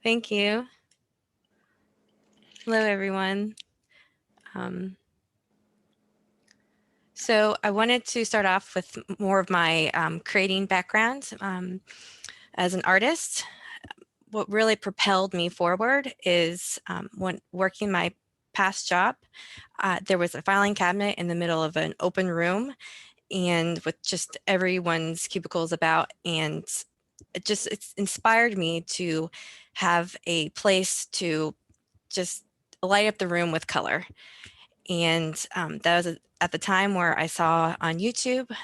Thank you. Hello, everyone. Um, so I wanted to start off with more of my creating background. As an artist, what really propelled me forward is when working my past job, there was a filing cabinet in the middle of an open room and with just everyone's cubicles about, and it's inspired me to have a place to just light up the room with color. And that was at the time where I saw on YouTube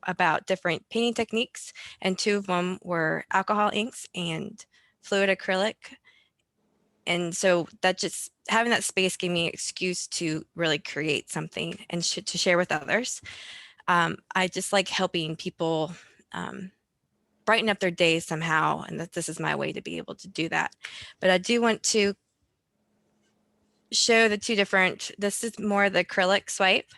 about different painting techniques, and two of them were alcohol inks and fluid acrylic. And so that just having that space gave me an excuse to really create something and to share with others. I just like helping people um, brighten up their days somehow, and that this is my way to be able to do that. But I do want to show the two different, this is more the acrylic swipe.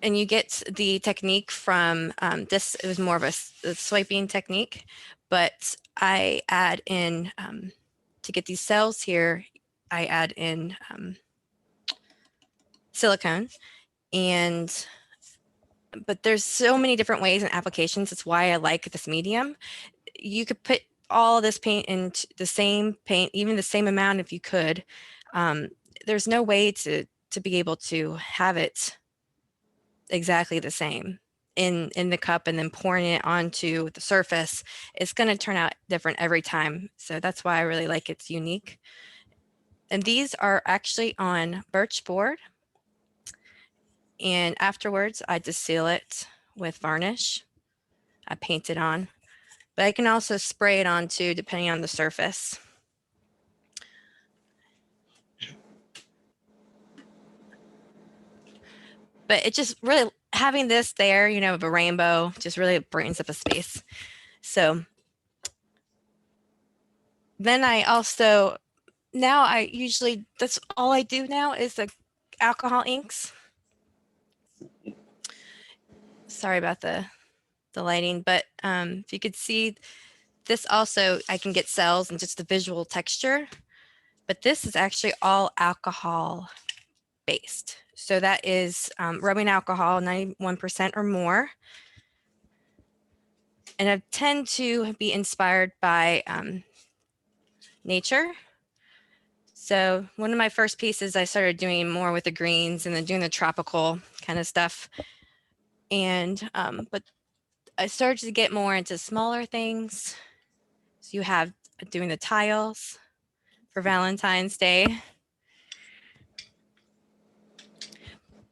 And you get the technique from this, it was more of a swiping technique, but I add in, to get these cells here, I add in silicone. And but there's so many different ways and applications. That's why I like this medium. You could put all this paint into the same paint, even the same amount if you could. There's no way to be able to have it exactly the same in the cup and then pouring it onto the surface. It's going to turn out different every time. So that's why I really like it's unique. And these are actually on birch board. And afterwards, I just seal it with varnish. I paint it on, but I can also spray it on too, depending on the surface. But it just really, having this there, you know, of a rainbow, just really brightens up a space. So then I also, now I usually, that's all I do now is the alcohol inks. Sorry about the lighting, but if you could see this also, I can get cells and just the visual texture, but this is actually all alcohol based. So that is rubbing alcohol, 91% or more. And I tend to be inspired by nature. So one of my first pieces, I started doing more with the greens and then doing the tropical kind of stuff. And, but I started to get more into smaller things. So you have doing the tiles for Valentine's Day.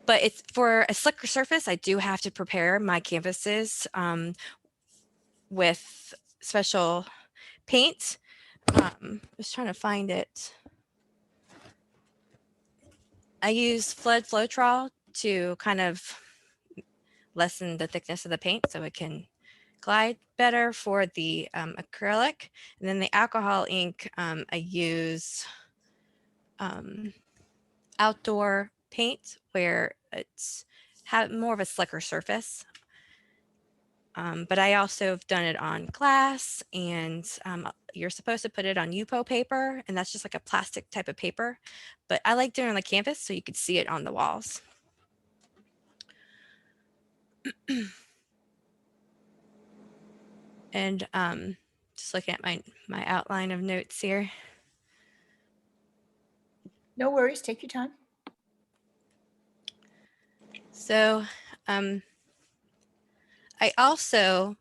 But it's for a slicker surface, I do have to prepare my canvases with special paint. Just trying to find it. I use Floetrol to kind of lessen the thickness of the paint so it can glide better for the acrylic. And then the alcohol ink, I use outdoor paint where it's more of a slicker surface. But I also have done it on glass, and you're supposed to put it on Yupo paper, and that's just like a plastic type of paper. But I like doing it on the canvas so you could see it on the walls. And just looking at my outline of notes here. No worries, take your time. So I also,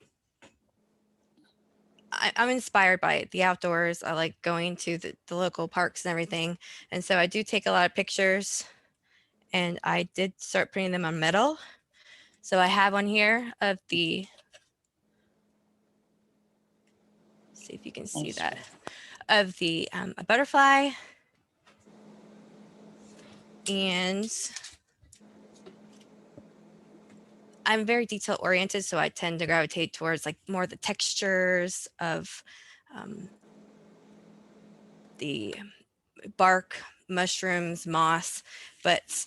I'm inspired by the outdoors. I like going to the local parks and everything. And so I do take a lot of pictures, and I did start putting them on metal. So I have one here of the, see if you can see that, of the a butterfly. And I'm very detail oriented, so I tend to gravitate towards like more the textures of the bark, mushrooms, moss. But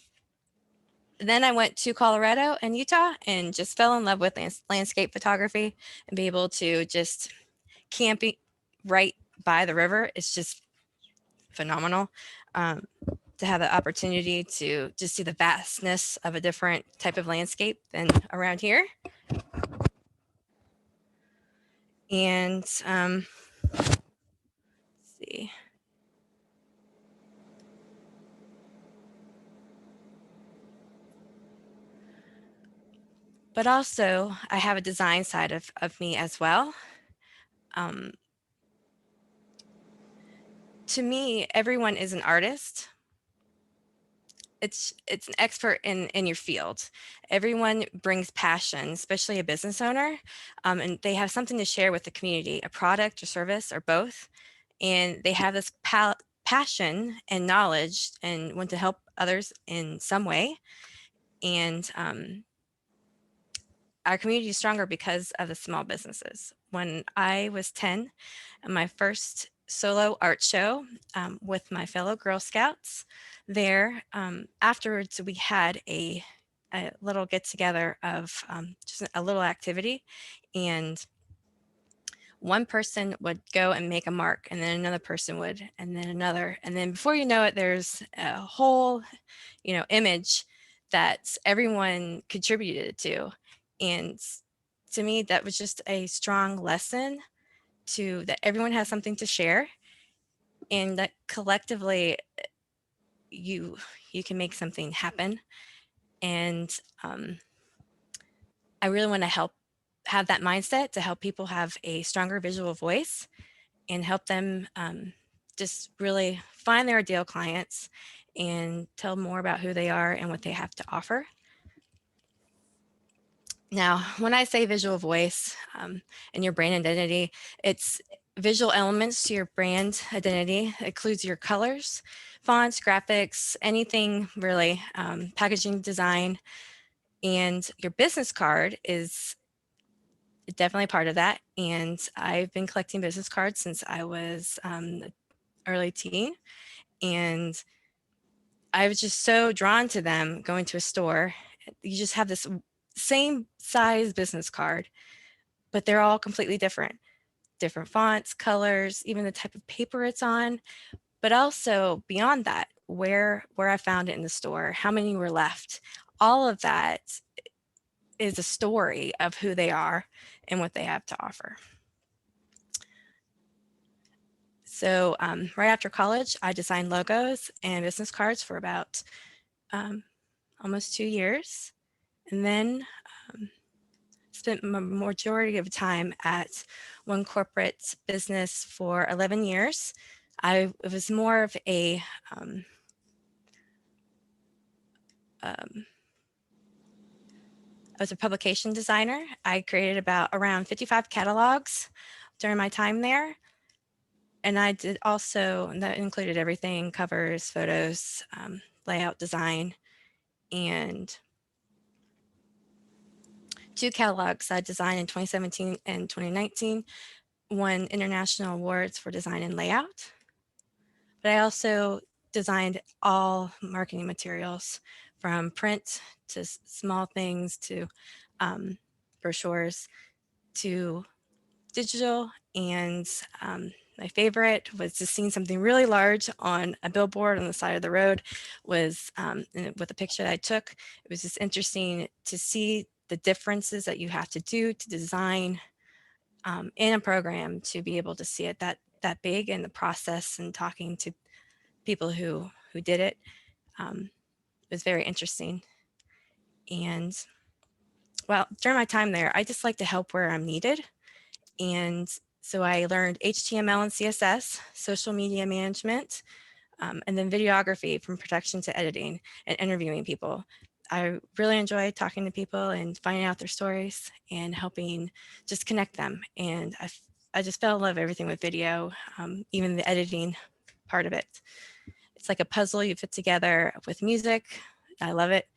then I went to Colorado and Utah and just fell in love with landscape photography, and be able to just camping right by the river. It's just phenomenal. Um, to have the opportunity to just see the vastness of a different type of landscape than around here. And let's see. But also, I have a design side of me as well. Um, to me, everyone is an artist. It's an expert in your field. Everyone brings passion, especially a business owner, and they have something to share with the community, a product or service or both, and they have this passion and knowledge and want to help others in some way. And our community is stronger because of the small businesses. When I was 10, my first solo art show with my fellow Girl Scouts there, afterwards we had a little get together of just a little activity, and one person would go and make a mark, and then another person would, and then another, and then before you know it, there's a whole image that everyone contributed to. And to me, that was just a strong lesson to that everyone has something to share, and that collectively you you can make something happen. And I really want to help have that mindset to help people have a stronger visual voice and help them just really find their ideal clients and tell more about who they are and what they have to offer. Now, when I say visual voice and your brand identity, it's visual elements to your brand identity. It includes your colors, fonts, graphics, anything really, packaging design, and your business card is definitely part of that. And I've been collecting business cards since I was early teen, and I was just so drawn to them going to a store. You just have this same size business card, but they're all completely different fonts, colors, even the type of paper it's on. But also beyond that, where I found it in the store, how many were left, all of that is a story of who they are and what they have to offer. So right after college, I designed logos and business cards for about almost 2 years, and then spent my majority of time at one corporate business for 11 years. It was more of um, I was a publication designer. I created about around 55 catalogs during my time there. And I did also, and that included everything, covers, photos, layout design, and 2 catalogs I designed in 2017 and 2019 won international awards for design and layout. But I also designed all marketing materials, from print to small things to brochures to digital. And my favorite was just seeing something really large on a billboard on the side of the road with a picture that I took. It was just interesting to see the differences that you have to do to design in a program, to be able to see it that big in the process, and talking to people who did it. Was very interesting. And well, during my time there, I just like to help where I'm needed. And so I learned HTML and CSS, social media management, and then videography, from production to editing and interviewing people. I really enjoy talking to people and finding out their stories and helping just connect them. And I just fell in love with everything with video, even the editing part of it. It's like a puzzle you put together with music. I love it.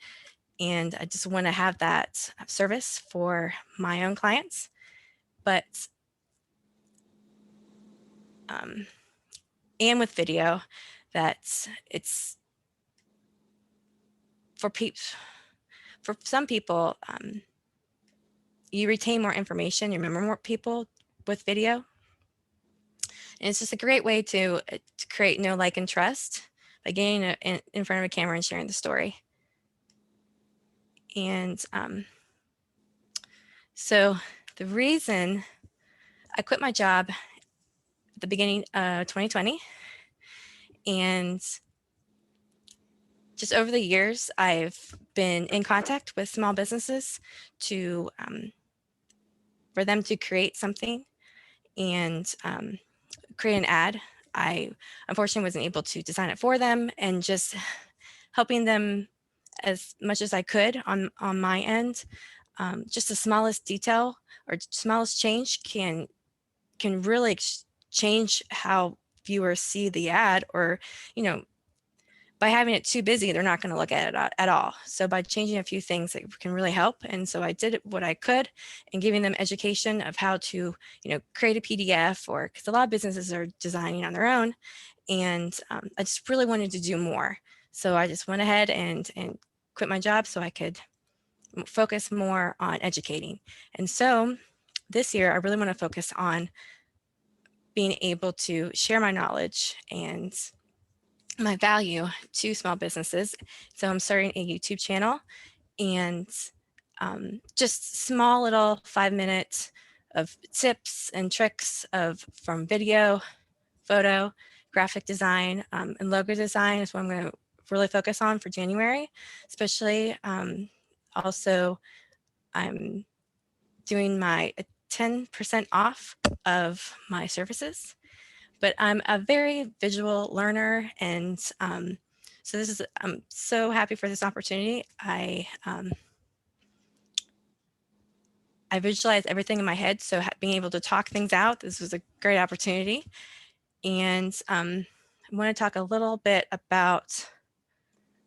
And I just want to have that service for my own clients. But and with video, that it's for for some people, you retain more information, you remember more people with video. And it's just a great way to create know, like, and trust by getting in front of a camera and sharing the story. And so the reason I quit my job at the beginning of 2020, and just over the years, I've been in contact with small businesses to for them to create something and create an ad. I unfortunately wasn't able to design it for them, and just helping them as much as I could on my end. Just the smallest detail or smallest change can really change how viewers see the ad, or you know, by having it too busy, they're not going to look at it at all. So by changing a few things, it can really help. And so I did what I could and giving them education of how to, create a PDF, or because a lot of businesses are designing on their own. And I just really wanted to do more. So I just went ahead and quit my job so I could focus more on educating. And so this year, I really want to focus on being able to share my knowledge and my value to small businesses. So I'm starting a YouTube channel, and just small little 5 minutes of tips and tricks from video, photo, graphic design, and logo design is what I'm going to really focus on for January, especially. Also, I'm doing my 10% off of my services, but I'm a very visual learner, and so I'm so happy for this opportunity. I visualize everything in my head, so being able to talk things out, this was a great opportunity. And I want to talk a little bit about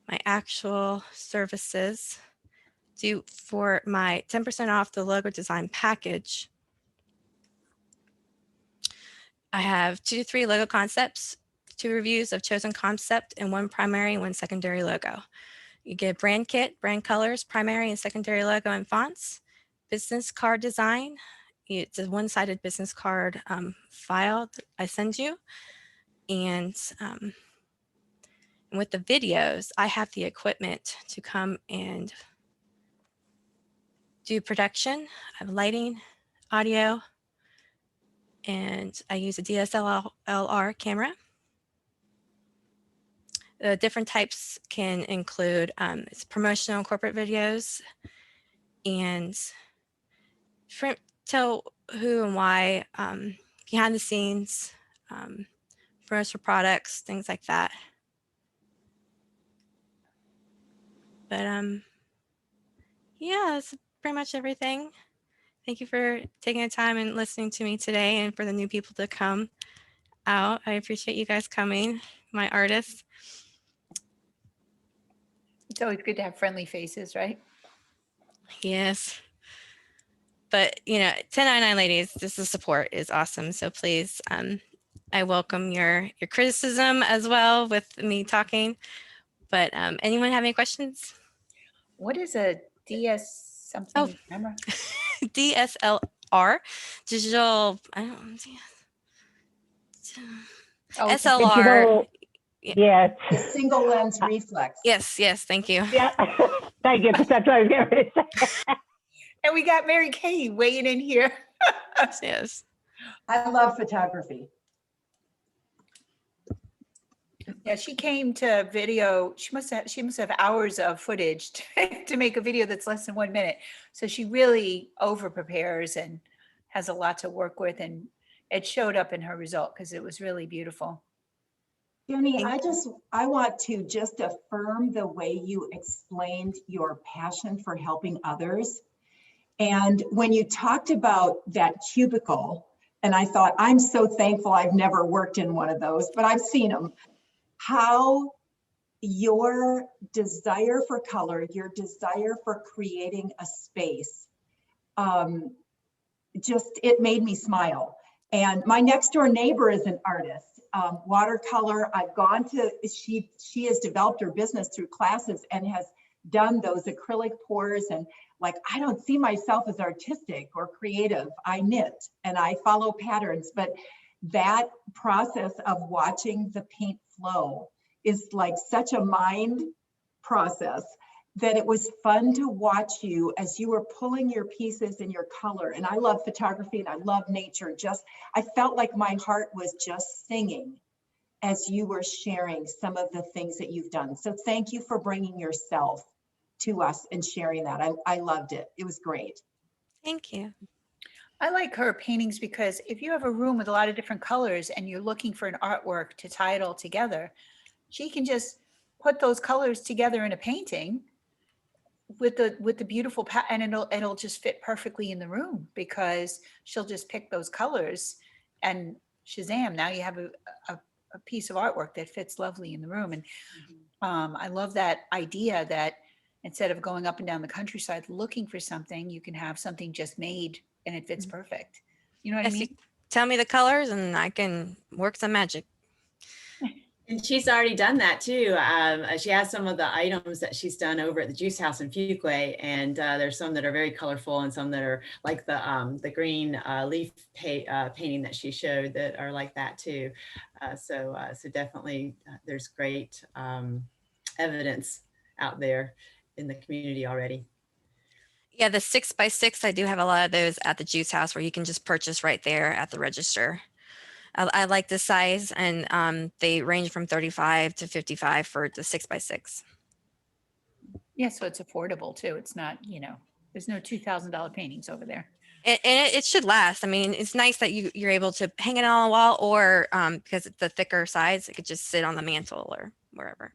my actual services. For my 10% off the logo design package, I have 2 to 3 logo concepts, 2 reviews of chosen concept, and 1 primary and 1 secondary logo. You get brand kit, brand colors, primary and secondary logo and fonts, business card design. It's a one-sided business card file that I send you. And with the videos, I have the equipment to come and do production. I have lighting, audio, and I use a DSLR camera. The different types can include it's promotional corporate videos, and tell who and why, behind the scenes, promotional products, things like that. But yeah, that's pretty much everything. Thank you for taking the time and listening to me today, and for the new people to come out. I appreciate you guys coming, my artists. It's always good to have friendly faces, right? Yes. But 1099 ladies, this is support is awesome. So please, I welcome your criticism as well with me talking. But anyone have any questions? What is a DS something camera? DSLR, digital. I don't know. Oh, SLR. Yes. The single lens reflex. Yes, thank you. Yeah. Thank you. That's what I was going to say. and we got Mary Kay weighing in here. Yes. I love photography. Yeah, she came to video. She must have hours of footage to make a video that's less than 1 minute. So she really over prepares and has a lot to work with, and it showed up in her result because it was really beautiful. Jenny, I want to just affirm the way you explained your passion for helping others. And when you talked about that cubicle, and I thought, I'm so thankful I've never worked in one of those, but I've seen them. How your desire for color, your desire for creating a space, it made me smile. And my next door neighbor is an artist, watercolor. I've gone to, she has developed her business through classes and has done those acrylic pours and like, I don't see myself as artistic or creative. I knit and I follow patterns, but that process of watching the paint flow is like such a mind process that it was fun to watch you as you were pulling your pieces in your color. And I love photography and I love nature. I felt like my heart was just singing as you were sharing some of the things that you've done. So thank you for bringing yourself to us and sharing that. I loved it. It was great. Thank you. I like her paintings because if you have a room with a lot of different colors and you're looking for an artwork to tie it all together, she can just put those colors together in a painting with the beautiful and it'll just fit perfectly in the room because she'll just pick those colors and shazam, now you have a piece of artwork that fits lovely in the room. And I love that idea that instead of going up and down the countryside looking for something, you can have something just made and it fits perfect. You know what I Yes, you mean? tell me the colors and I can work some magic. And she's already done that too. She has some of the items that she's done over at the Juice House in Fuquay, and there's some that are very colorful and some that are like the green leaf painting that she showed that are like that too. So definitely there's great evidence out there in the community already. Yeah, the 6x6, I do have a lot of those at the Juice House where you can just purchase right there at the register. I like the size, and they range from 35 to 55 for the 6x6. Yeah, so it's affordable too. It's not, there's no $2,000 paintings over there. And it should last. I mean, it's nice that you're able to hang it on a wall, or because it's the thicker size, it could just sit on the mantle or wherever.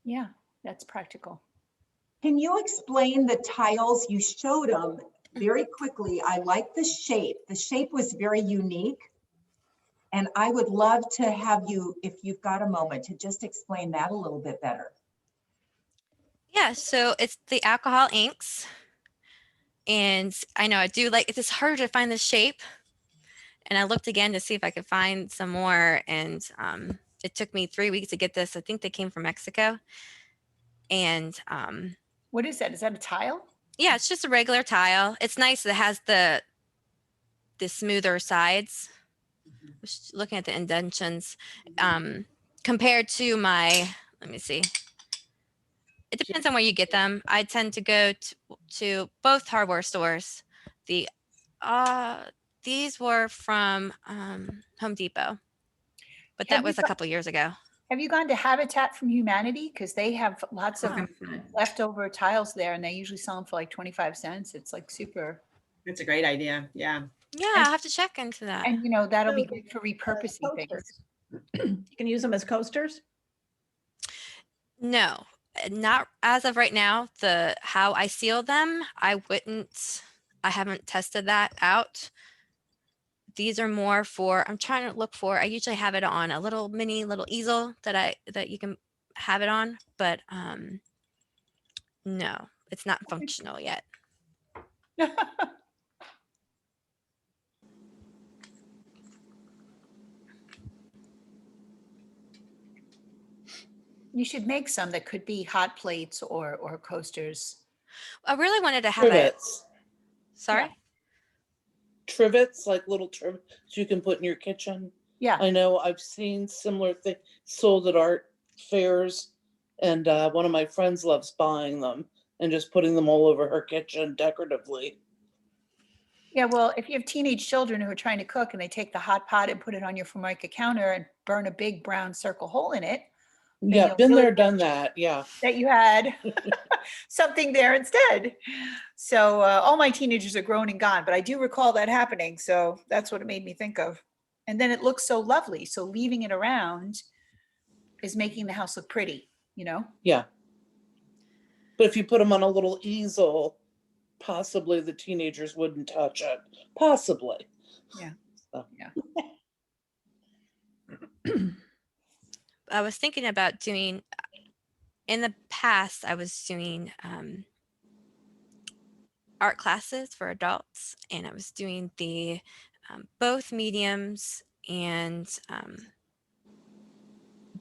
Yeah, that's practical. Can you explain the tiles? You showed them very quickly. I like the shape. The shape was very unique. And I would love to have you, if you've got a moment, to just explain that a little bit better. Yeah, so it's the alcohol inks. And I know I do like, it's harder to find the shape. And I looked again to see if I could find some more. And it took me 3 weeks to get this. I think they came from Mexico. And What is that? Is that a tile? yeah, it's just a regular tile. It's nice. It has the smoother sides. Just looking at the indentions compared to my, let me see. It depends on where you get them. I tend to go to both hardware stores. These were from Home Depot, but that was a couple years ago. Have you gone to Habitat from Humanity? Because they have lots of leftover tiles there and they usually sell them for like 25 cents. It's like super. It's a great idea. Yeah. Yeah, I'll have to check into that. And that'll be good for repurposing things. You can use them as coasters? No, not as of right now. How I seal them, I haven't tested that out. These are more for, I'm trying to look for, I usually have it on a little easel that you can have it on, but no, it's not functional yet. You should make some that could be hot plates or coasters. I really wanted to have it. Trivets. Sorry? Yeah. Trivets, like little trivets you can put in your kitchen. Yeah. I know I've seen similar things sold at art fairs, and one of my friends loves buying them and just putting them all over her kitchen decoratively. Yeah, well, if you have teenage children who are trying to cook and they take the hot pot and put it on your Formica counter and burn a big brown circle hole in it, Yeah, you'll been really there, done that. Yeah. that you had something there instead. So all my teenagers are grown and gone, but I do recall that happening. So that's what it made me think of. And then it looks so lovely. So leaving it around is making the house look pretty, Yeah. But if you put them on a little easel, possibly the teenagers wouldn't touch it. Possibly. Yeah. So. Yeah. I was thinking about doing, in the past, I was doing art classes for adults, and I was doing the both mediums and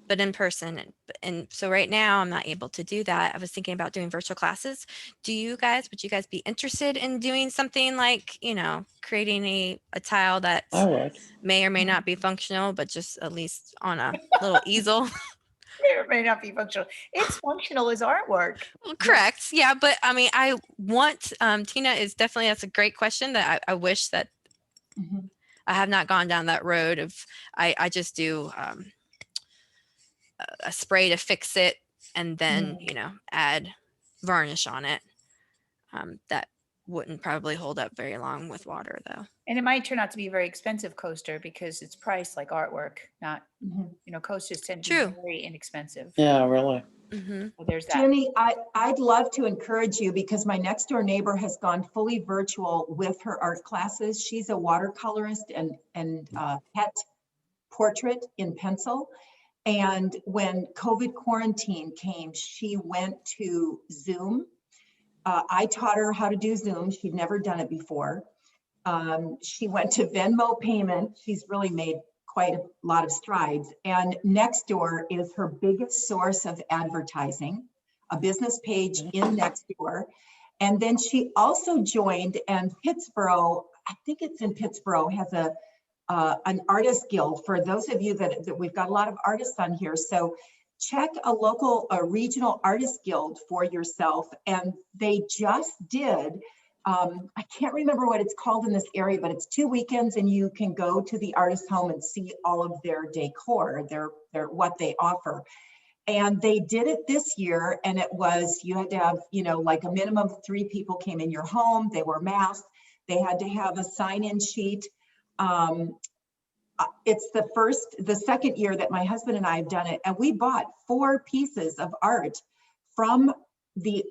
but in person. And so right now I'm not able to do that. I was thinking about doing virtual classes. Would you guys be interested in doing something like, creating a tile that I would. may or may not be functional, but just at least on a little easel? It may not be functional. It's functional as artwork. Well, correct. Yeah. But I mean, I want, Tina that's a great question that I wish that Mhm. I have not gone down that road of, I just do a spray to fix it and then, add varnish on it. That wouldn't probably hold up very long with water though. And it might turn out to be a very expensive coaster because it's priced like artwork, not, Mhm. coasters tend to True. be very inexpensive. Yeah, really. Hmm. So there's that. Jenny, I'd love to encourage you because my next door neighbor has gone fully virtual with her art classes. She's a watercolorist and pet portrait in pencil. And when COVID quarantine came, she went to Zoom. I taught her how to do Zoom. She'd never done it before. She went to Venmo payment. She's really made quite a lot of strides. And Nextdoor is her biggest source of advertising, a business page in Nextdoor. And then she also joined, and Pittsburgh, I think it's in Pittsburgh, has an artist guild. For those of you that we've got a lot of artists on here. So check a regional artist guild for yourself. And they just did, I can't remember what it's called in this area, but it's 2 weekends and you can go to the artist home and see all of their decor, their what they offer. And they did it this year, and it was, you had to have, like a minimum of 3 people came in your home. They were masked. They had to have a sign-in sheet. It's the second year that my husband and I have done it, and we bought 4 pieces of art from the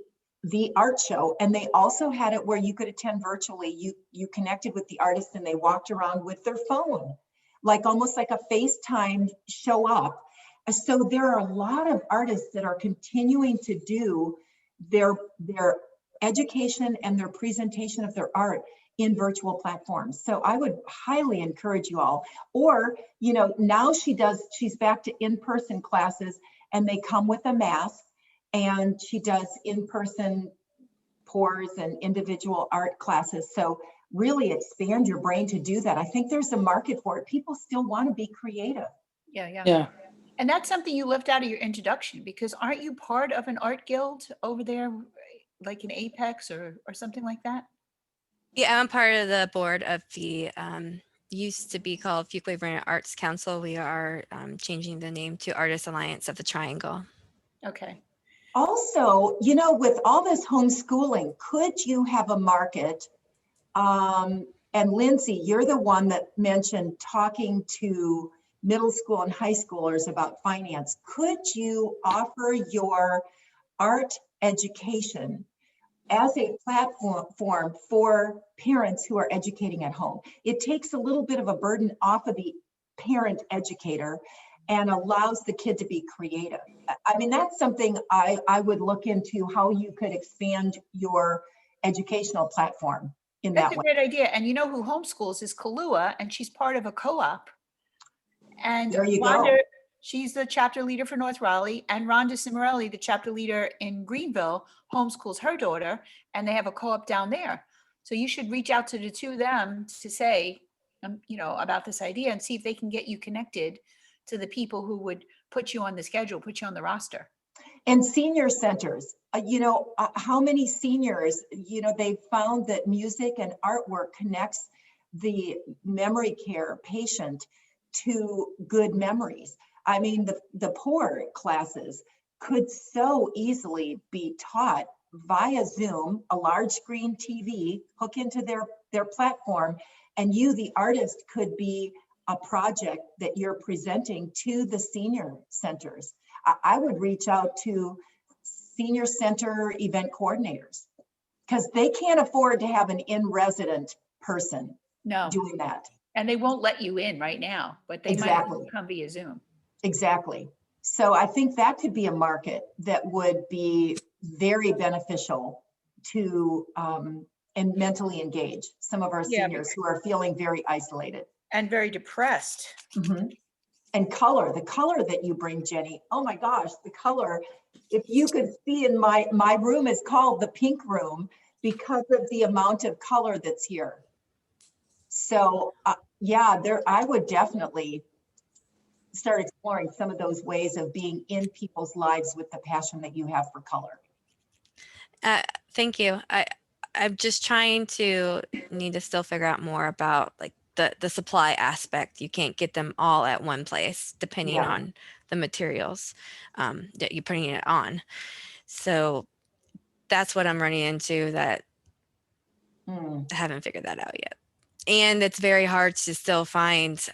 art show. And they also had it where you could attend virtually. You connected with the artist and they walked around with their phone, like almost like a FaceTime show up. So there are a lot of artists that are continuing to do their education and their presentation of their art in virtual platforms. So I would highly encourage you all. Or, now she's back to in-person classes, and they come with a mask, and she does in-person pours and individual art classes. So really expand your brain to do that. I think there's a market for it. People still want to be creative. Yeah. Yeah. And that's something you left out of your introduction, because aren't you part of an art guild over there, like in Apex or something like that? Yeah, I'm part of the board of the used to be called Fuquay-Varina Arts Council. We are changing the name to Artists Alliance of the Triangle. Okay. Also, with all this homeschooling, could you have a market? And Lindsay, you're the one that mentioned talking to middle school and high schoolers about finance. Could you offer your art education as a platform for parents who are educating at home? It takes a little bit of a burden off of the parent educator and allows the kid to be creative. I mean, that's something I would look into, how you could expand your educational platform in That's that a way. great idea. And you know who homeschools is Kahlua, and she's part of a co-op. And There you go. Rhonda, she's the chapter leader for North Raleigh, and Rhonda Cimarelli, the chapter leader in Greenville, homeschools her daughter, and they have a co-op down there. So you should reach out to the 2 of them to say, about this idea, and see if they can get you connected to the people who would put you on the schedule, put you on the roster. And senior centers, how many seniors, they've found that music and artwork connects the memory care patient to good memories. I mean, the poor classes could so easily be taught via Zoom, a large screen TV, hook into their platform, and you, the artist, could be a project that you're presenting to the senior centers. I would reach out to senior center event coordinators, because they can't afford to have an in-resident person No, doing that. and they won't let you in right now, but they Exactly. might come via Zoom. Exactly. So I think that could be a market that would be very beneficial to and mentally engage some of our Yeah, seniors who are feeling very isolated. And very depressed. Mhm. And color, the color that you bring, Jenny. Oh my gosh, the color. If you could see in my room is called the pink room because of the amount of color that's here. So yeah, I would definitely start exploring some of those ways of being in people's lives with the passion that you have for color. Thank you. I'm just trying to need to still figure out more about like the supply aspect. You can't get them all at one place depending Yeah. on the materials that you're putting it on. So that's what I'm running into that Hmm. I haven't figured that out yet. And it's very hard to still find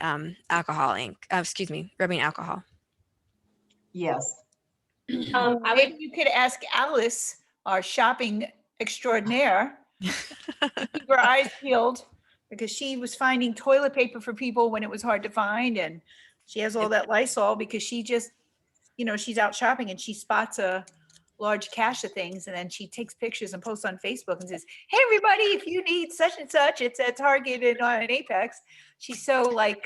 alcohol ink, excuse me, rubbing alcohol. Yes. Maybe you could ask Alice, our shopping extraordinaire, to keep her eyes peeled, because she was finding toilet paper for people when it was hard to find, and she has all that Lysol because she just, she's out shopping and she spots a large cache of things, and then she takes pictures and posts on Facebook and says, "Hey, everybody, if you need such and such, it's at Target and Apex." She's so like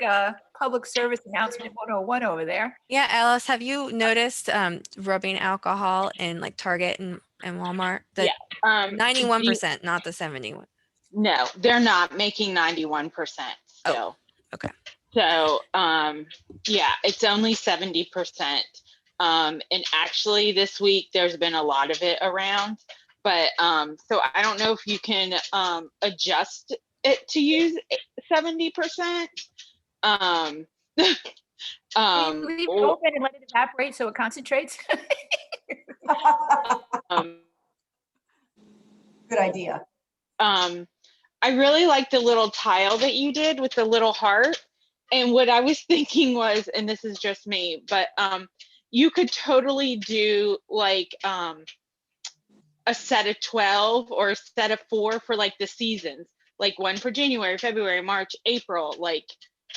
public service announcement 101 over there. Yeah, Alice, have you noticed rubbing alcohol in like Target and Walmart? The Yeah. 91%, not the 71. No, they're not making 91% Oh, still. okay. So, yeah, it's only 70%. And actually this week there's been a lot of it around, but so I don't know if you can adjust it to use 70%. Can you leave it open and let it evaporate so it concentrates? Good idea. I really like the little tile that you did with the little heart. And what I was thinking was, and this is just me, but you could totally do like a set of 12 or a set of 4 for like the seasons, like one for January, February, March, April, like,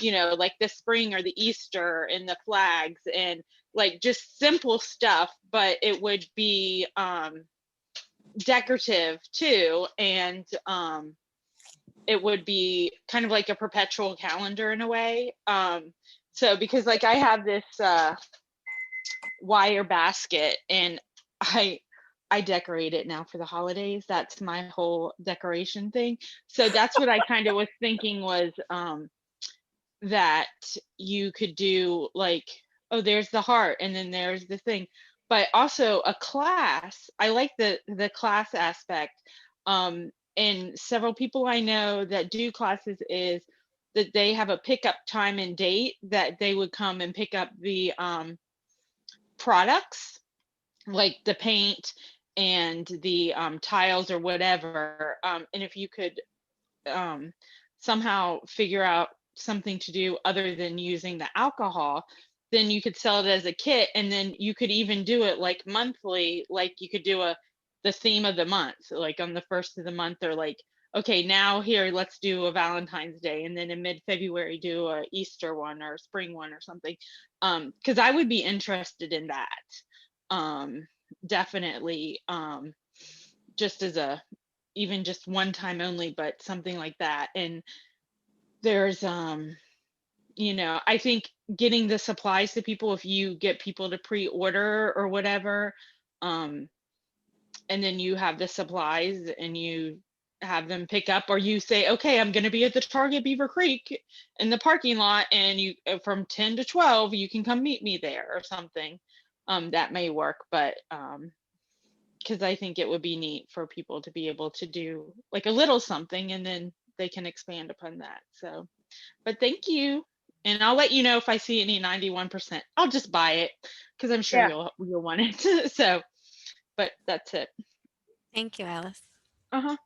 like the spring or the Easter and the flags and like just simple stuff, but it would be decorative too. And it would be kind of like a perpetual calendar in a way. So because like I have this wire basket and I decorate it now for the holidays. That's my whole decoration thing. So that's what I kind of was thinking was that you could do like, oh, there's the heart and then there's the thing, but also a class. I like the class aspect. And several people I know that do classes is that they have a pickup time and date that they would come and pick up the products, like the paint and the tiles or whatever. And if you could somehow figure out something to do other than using the alcohol, then you could sell it as a kit, and then you could even do it like monthly, like you could do the theme of the month, like on the first of the month, or like, okay, now here, let's do a Valentine's Day, and then in mid-February do a Easter one or a spring one or something. Because I would be interested in that. Definitely, just as even just one time only, but something like that. And there's I think getting the supplies to people, if you get people to pre-order or whatever, and then you have the supplies and you have them pick up, or you say, okay, I'm going to be at the Target Beaver Creek in the parking lot, and you from 10 to 12 you can come meet me there or something. That may work, but because I think it would be neat for people to be able to do like a little something, and then they can expand upon that. So, but thank you. And I'll let you know if I see any 91%. I'll just buy it because I'm sure you'll want it. So, but that's it. Thank you, Alice. Uh-huh.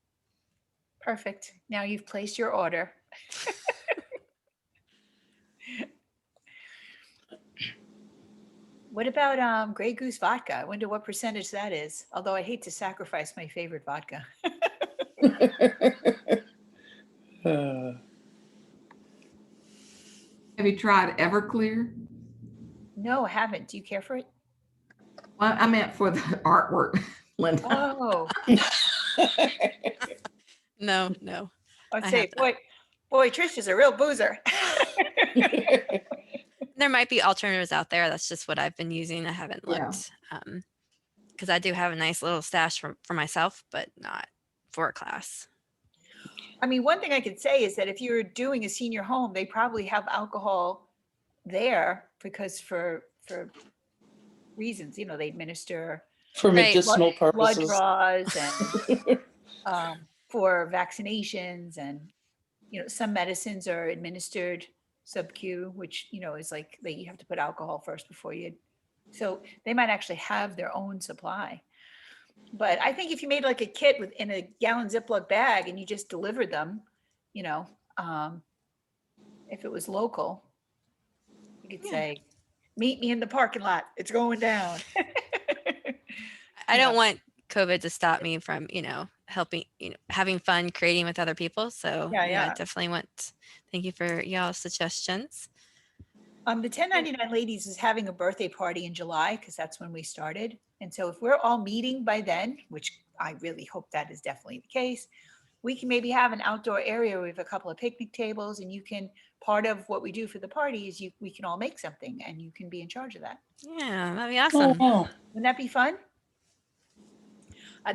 Perfect. Now you've placed your order. What about Grey Goose vodka? I wonder what percentage that is. Although I hate to sacrifice my favorite vodka. Have you tried Everclear? No, I haven't. Do you care for it? Well, I meant for the artwork, Linda. Oh, No. I'd I say, have boy, Trish is a real boozer. There might be alternatives out there. That's just what I've been using. I haven't Yeah. looked because I do have a nice little stash for myself, but not for a class. I mean, one thing I could say is that if you're doing a senior home, they probably have alcohol there because for reasons, you know, they administer For Right. medicinal blood purposes. draws and for vaccinations, and you know, some medicines are administered sub-Q, which, you know, is like you have to put alcohol first before you. So they might actually have their own supply. But I think if you made like a kit in a gallon Ziploc bag and you just delivered them, you know, if it was local, you could Yeah. say, meet me in the parking lot. It's going down. I Yeah. don't want COVID to stop me from, helping, having fun creating with other people. So Yeah, I yeah. definitely thank you for y'all's suggestions. The 1099 Ladies is having a birthday party in July because that's when we started. And so if we're all meeting by then, which I really hope that is definitely the case, we can maybe have an outdoor area with a couple of picnic tables, and part of what we do for the party is we can all make something and you can be in charge of that. Yeah, that'd be Oh, awesome. wow. Wouldn't that be fun?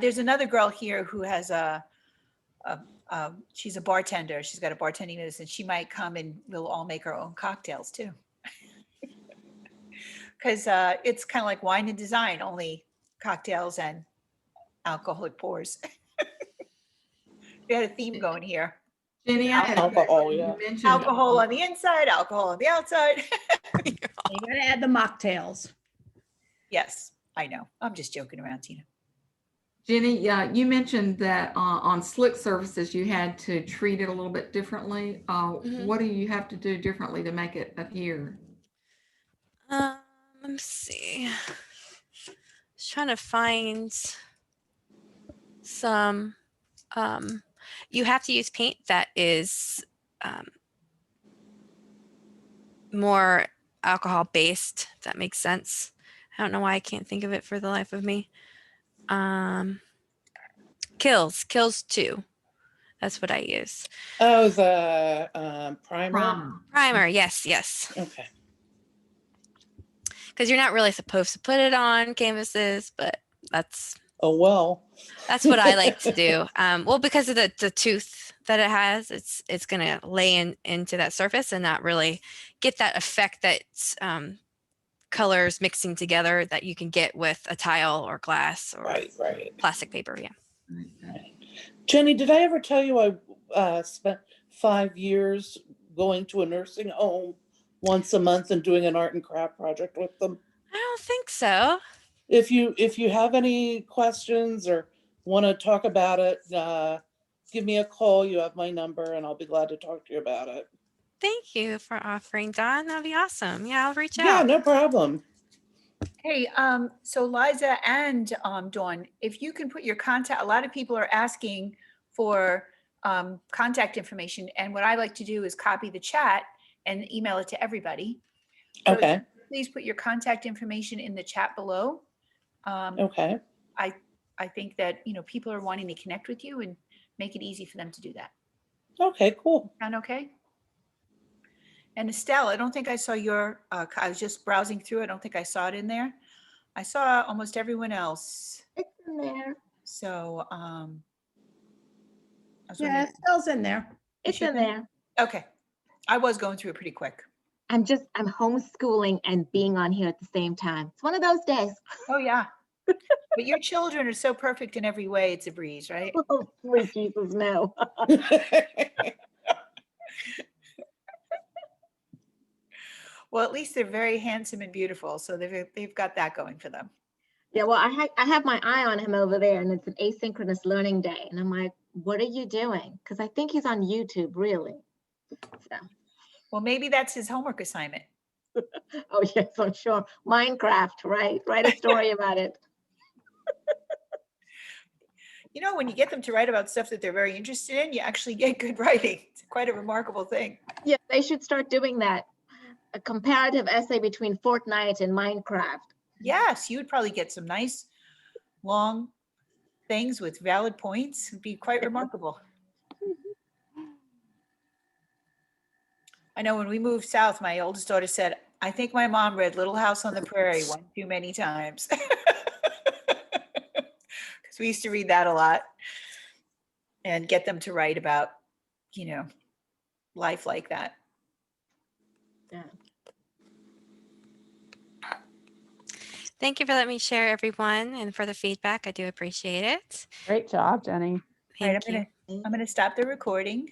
There's another girl here who has she's a bartender. She's got a bartending business, and she might come and we'll all make our own cocktails too. Because it's kind of like wine and design, only cocktails and alcoholic pours. We had a theme going here. Jenny, I had a Alcohol, question. yeah. You mentioned Alcohol on the inside, alcohol on the outside. You gotta add the mocktails. Yes, I know. I'm just joking around, Tina. Jenny, you mentioned that on slick surfaces, you had to treat it a little bit differently. Mhm. What do you have to do differently to make it adhere? Let me see. Just trying to find some. You have to use paint that is more alcohol based. If that makes sense. I don't know why I can't think of it for the life of me. Kills 2. That's what I use. Oh, the primer? Primer, yes. Okay. Because you're not really supposed to put it on canvases, but that's Oh, well. what I like to do. Well, because of the tooth that it has, it's gonna lay into that surface and not really get that effect that colors mixing together that you can get with a tile or glass or Right. plastic paper. Yeah. Jenny, did I ever tell you I spent 5 years going to a nursing home once a month and doing an art and craft project with them? I don't think so. If you have any questions or want to talk about it, give me a call. You have my number and I'll be glad to talk to you about it. Thank you for offering, Dawn. That'd be awesome. Yeah, I'll reach Yeah, out. no problem. Hey, so Liza and Dawn, if you can put your contact, a lot of people are asking for contact information. And what I like to do is copy the chat and email it to everybody. So Okay. please put your contact information in the chat below. Okay. I think that, people are wanting to connect with you and make it easy for them to do that. Okay, cool. Sound okay? And Estelle, I don't think I saw your, I was just browsing through. I don't think I saw it in there. I saw almost everyone else. It's in there. So, I was Yeah, wondering- it still in there. It's in there. okay. I was going through it pretty quick. I'm homeschooling and being on here at the same time. It's one of those days. Oh, yeah. But your children are so perfect in every way. It's a breeze, right? Oh, sweet Jesus, no. Well, at least they're very handsome and beautiful. So they've got that going for them. Yeah, well, I have my eye on him over there, and it's an asynchronous learning day. And I'm like, what are you doing? Because I think he's on YouTube, really. So, Well, maybe that's his homework assignment. oh, yes, I'm sure. Minecraft, right? Write a story about it. When you get them to write about stuff that they're very interested in, you actually get good writing. It's quite a remarkable thing. Yeah, they should start doing that. A comparative essay between Fortnite and Minecraft. Yes, you would probably get some nice, long things with valid points. It'd be quite remarkable. I know when we moved south, my oldest daughter said, I think my mom read Little House on the Prairie one too many times. Because we used to read that a lot and get them to write about, you know, life like that. Yeah. Thank you for letting me share, everyone, and for the feedback. I do appreciate it. Great job, Jenny. All right, Thank you. I'm gonna stop the recording.